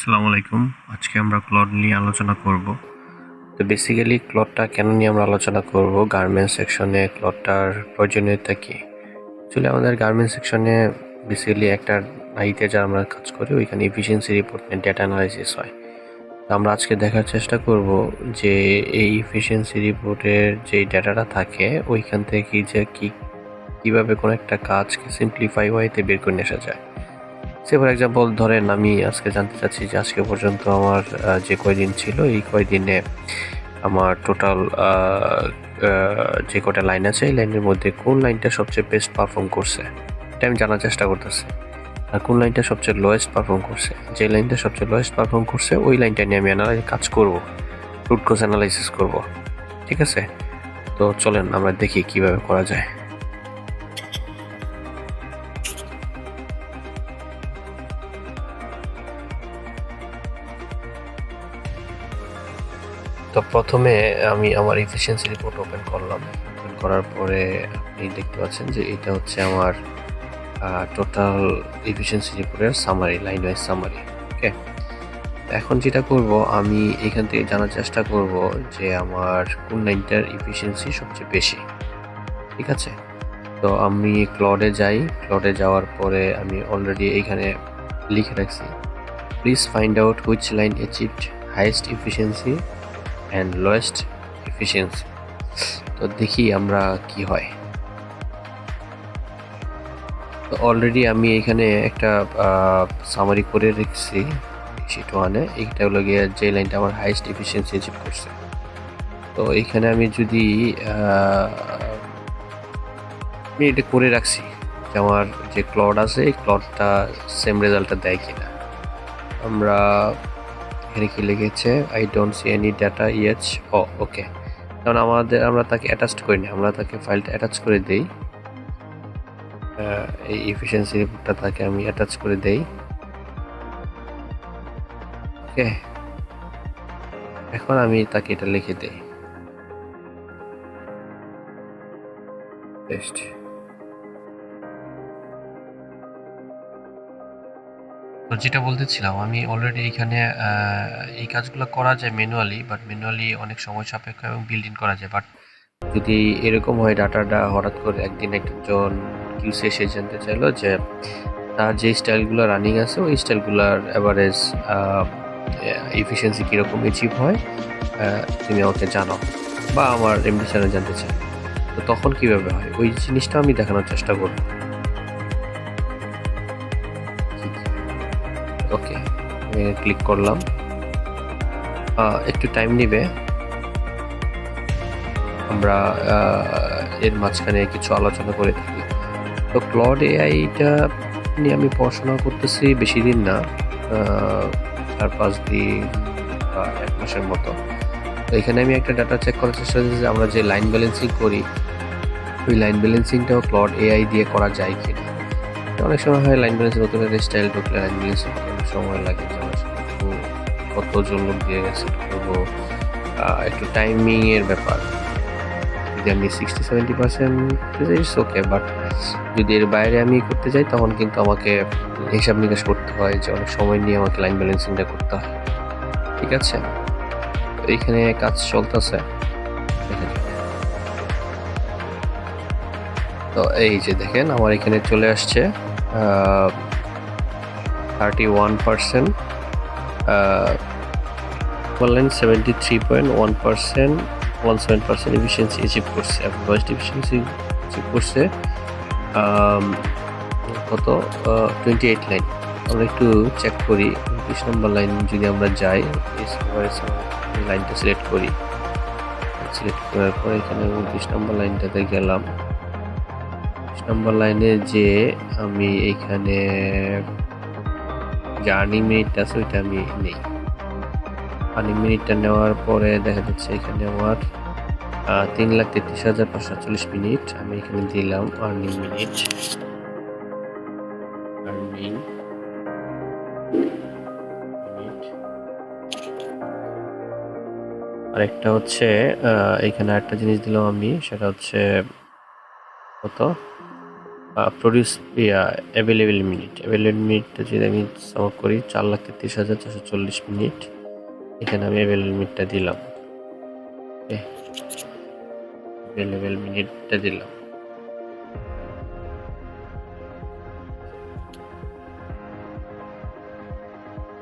আসসালামু আলাইকুম। আজকে আমরা ক্লড নিয়ে আলোচনা করব। তো বেসিক্যালি ক্লডটা কেন নিয়ে আমরা আলোচনা করব, গার্মেন্টস সেকশনে ক্লডটার প্রয়োজনীয়তা কী। অ্যাকচুয়ালি আমাদের গার্মেন্টস সেকশনে বেসিক্যালি একটা আইতে যারা আমরা কাজ করি ওইখানে এফিসিয়েন্সি রিপোর্ট নিয়ে ডেটা অ্যানালাইসিস হয়। তো আমরা আজকে দেখার চেষ্টা করব যে এই এফিসিয়েন্সি রিপোর্টের যে ডেটাটা থাকে ওইখান থেকে যে কীভাবে কোনো একটা কাজকে সিম্পলিফাই ওয়েতে বের করে নিয়ে আসা যায়। ফর এক্সাম্পল ধরেন আমি আজকে জানতে চাচ্ছি যে আজকে পর্যন্ত আমার যে কয়দিন ছিল এই কয়দিনে আমার টোটাল যে কটা লাইন আছে এই লাইনের মধ্যে কোন লাইনটা সবচেয়ে বেস্ট পারফর্ম করছে এটা আমি জানার চেষ্টা করতেছি, আর কোন লাইনটা সবচেয়ে লোয়েস্ট পারফর্ম করছে। যে লাইনটা সবচেয়ে লোয়েস্ট পারফর্ম করছে ওই লাইনটা নিয়ে আমি কাজ করব, রুট কজ অ্যানালাইসিস করব। ঠিক আছে, তো চলেন আমরা দেখি কিভাবে করা যায়। তো প্রথমে আমি আমার এফিসিয়েন্সি রিপোর্ট ওপেন করলাম। ওপেন করার পরে আপনি দেখতে পাচ্ছেন যে এটা হচ্ছে আমার টোটাল এফিসিয়েন্সি রিপোর্টের সামারি, লাইন ওয়াইজ সামারি। ওকে, এখন যেটা করব আমি এখান থেকে জানার চেষ্টা করব যে আমার কোন লাইনটার এফিসিয়েন্সি সবচেয়ে বেশি। ঠিক আছে, তো আমি ক্লডে যাই। ক্লডে যাওয়ার পরে আমি অলরেডি এইখানে লিখে রাখছি, please find out which line achieved highest efficiency and lowest efficiency. তো দেখি আমরা কি হয়। তো অলরেডি আমি এখানে একটা সামারি করে রেখেছি শিট ওয়ানে। এইটা হলো গিয়ে যে লাইনটা আমার হাইয়েস্ট এফিসিয়েন্সি অ্যাচিভ করছে। তো এইখানে আমি যদি আমি এটা করে রাখছি যে আমার যে ক্লড আছে এই ক্লডটা সেম রেজাল্টটা দেয় কিনা। আমরা এখানে কি লিখেছে, I don't see any data yet. Okay, কারণ আমরা তাকে অ্যাটাচ করিনি, আমরা তাকে ফাইলটা অ্যাটাচ করে দেই। এই এফিসিয়েন্সি রিপোর্টটা তাকে আমি অ্যাটাচ করে দেই। ওকে, এখন আমি তাকে এটা লিখে দেই টেস্ট। তো যেটা বলতেছিলাম, আমি অলরেডি এখানে এই কাজগুলো করা যায় ম্যানুয়ালি, বাট ম্যানুয়ালি অনেক সময় সাপেক্ষ এবং বিল্ড ইন করা যায়। বাট যদি এরকম হয় ডাটাটা হঠাৎ করে একদিন একজন কিউসি এসে জানতে চাইলো যে তার যে স্টাইলগুলো রানিং আছে ওই স্টাইলগুলোর অ্যাভারেজ এফিসিয়েন্সি কীরকম অ্যাচিভ হয় তুমি আমাকে জানাও, বা আমার এমডি চ্যানেল জানতে চাই, তো তখন কীভাবে হয় ওই জিনিসটা আমি দেখানোর চেষ্টা করব। ওকে, ক্লিক করলাম। একটু টাইম নেবে, আমরা এর মাঝখানে কিছু আলোচনা করে থাকি। তো ক্লড এআইটা নিয়ে আমি পড়াশোনা করতেছি বেশি দিন না, 4-5 দিন বা 1 মাসের মতো। তো এখানে আমি একটা ডাটা চেক করার চেষ্টা করছি যে আমরা যে লাইন ব্যালেন্সিং করি ওই লাইন ব্যালেন্সিংটাও ক্লড এআই দিয়ে করা যায় কিনা। অনেক সময় হয় লাইন ব্যালেন্সিং নতুন একটা স্টাইল ঢুকলে লাইন ব্যালেন্সিং অনেক সময় লাগে, যে আমরা কতজন লোক দিয়ে সেট করবো, একটু টাইমিংয়ের ব্যাপার। যদি আমি 60-70% ইটস ওকে, বাট যদি এর বাইরে আমি করতে যাই তখন কিন্তু আমাকে হিসাব নিকাশ করতে হয়, যে অনেক সময় নিয়ে আমাকে লাইন ব্যালেন্সিংটা করতে হয়। ঠিক আছে, এইখানে কাজ চলতেছে। তো এই যে দেখেন আমার এখানে চলে আসছে 31%, 73.1% এফিসিয়েন্সি অ্যাচিভ করছে এবং লোয়েস্ট এফিসিয়েন্সি অ্যাচিভ করছে কত 28 লাইন। আমরা একটু চেক করি 29 নম্বর লাইন যদি আমরা যাই, লাইনটা সিলেক্ট করি। সিলেক্ট করার পর এখানে 29 নম্বর লাইনটাতে গেলাম। 29 নম্বর লাইনে যে আমি এইখানে যে আর্নিং মিনিটটা আছে ওইটা আমি নেই। আর্নিং মিনিটটা নেওয়ার পরে দেখা যাচ্ছে এখানে আমার 3,33,548 মিনিট। আমি এখানে দিলাম আর্নিং মিনিট। আরেকটা হচ্ছে এখানে আরেকটা জিনিস দিলাম আমি, সেটা হচ্ছে কত প্রডিউস অ্যাভেলেবেল মিনিটটা যদি আমি সাম আপ করি 4,33,440 মিনিট। এখানে আমি অ্যাভেলেবেল মিনিটটা দিলাম, অ্যাভেলেবেল মিনিটটা দিলাম।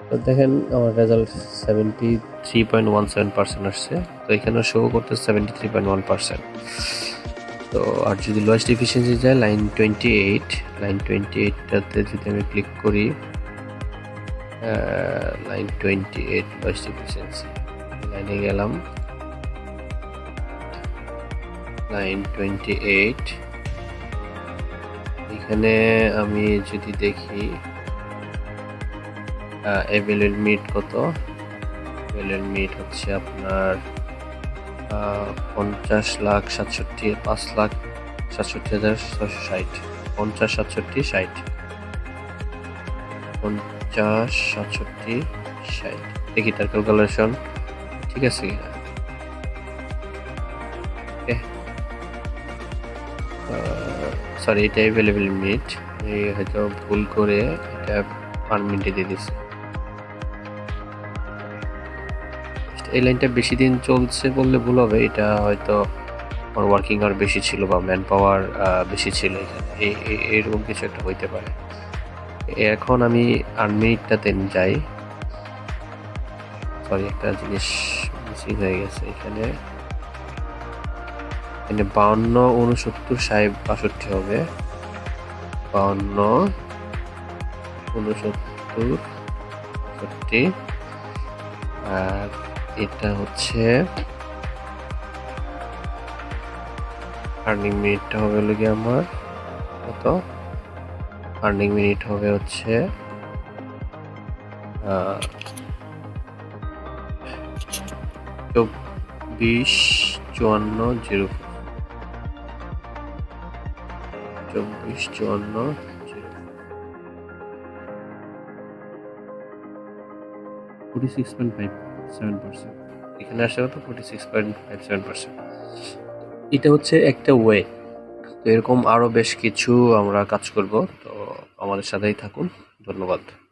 তো দেখেন আমার রেজাল্ট 73.17% আসছে। তো এখানে শো করতে 73.1%। তো আর যদি লোয়েস্ট এফিসিয়েন্সি যায় লাইন 28টাতে যদি আমি ক্লিক করি, লাইন 28 লোয়েস্ট এফিসিয়েন্সি লাইনে গেলাম, লাইন 28। এখানে আমি যদি দেখি অ্যাভেলেবল মিনিট কত, অ্যাভেলেবল মিনিট হচ্ছে আপনার 5,67,5,67,660, 50, 67, 60, 50, 67, 60। দেখি তার ক্যালকুলেশন ঠিক আছে কিনা। সরি, এটা অ্যাভেলেবল মিনিট, হয়তো ভুল করে এটা পার মিনিটে দিয়ে দিচ্ছি। এই লাইনটা বেশি দিন চলছে বললে ভুল হবে, এটা হয়তো আমার ওয়ার্কিং আওয়ার বেশি ছিল বা ম্যান পাওয়ার বেশি ছিল এখানে, এরকম কিছু একটা হইতে পারে। এখন আমি আর্ন মিনিটটাতে যাই। সরি, একটা জিনিস মিসিং হয়ে গেছে এখানে। 52, 69, 60, 62 হবে। 52, 69, 62। আর এটা হচ্ছে আর্নিং মিনিটটা হবে গিয়ে আমার কত, আর্নিং মিনিট হবে হচ্ছে 24,54,04, 24,54,04, 46.57%। এখানে আসে কত, 46.57%। এটা হচ্ছে একটা ওয়ে। তো এরকম আরো বেশ কিছু আমরা কাজ করব, তো আমাদের সাথেই থাকুন। ধন্যবাদ।